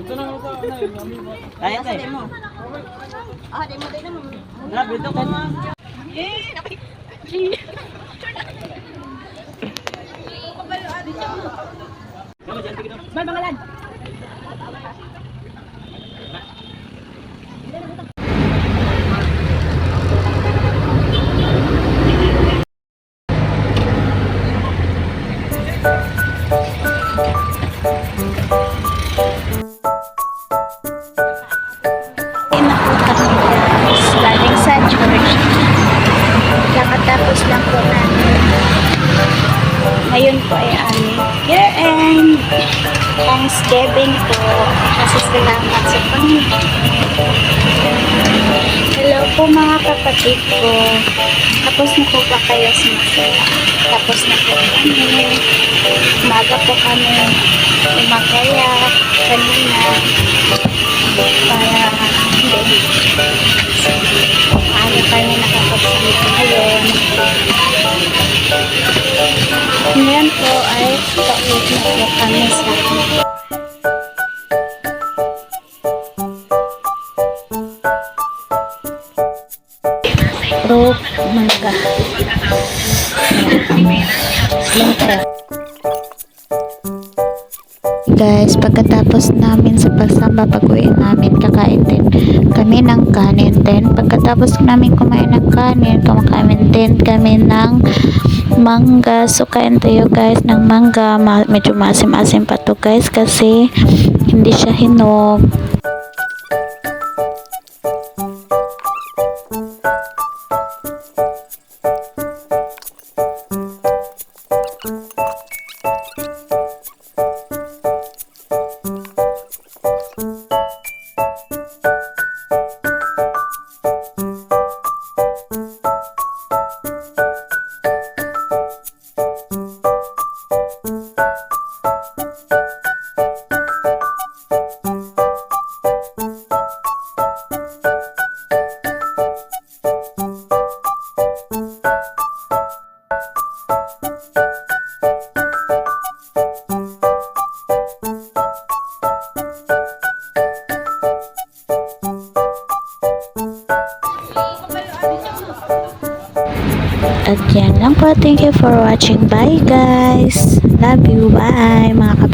Kaya tayo mo. Di mo din naman. Grabe ito ko nga. May mga lad. Galing sa church. Kakatapos lang po namin. Ngayon po ay aming year-end Thanksgiving po. Kasi salamat sa Panginoon. Hello po mga kapatid ko. Tapos na po ba kayo sumasaya? Tapos na po kami. Umaga po kami umagaya kanina para hindi paano kami nakapagsalita ngayon. Ngayon po ay pauwi na po kami sa Rope Mangga. Guys, pagkatapos namin sa pagsamba, pag-uwi namin, kakain din kami ng kanin. Then, pagkatapos namin kumain ng kanin, kumakain din kami ng mangga. So, kain tayo guys ng mangga. Medyo maasim-asim pa to guys kasi hindi siya hinog. At yan lang po. Thank you for watching. Bye guys. Love you. Bye mga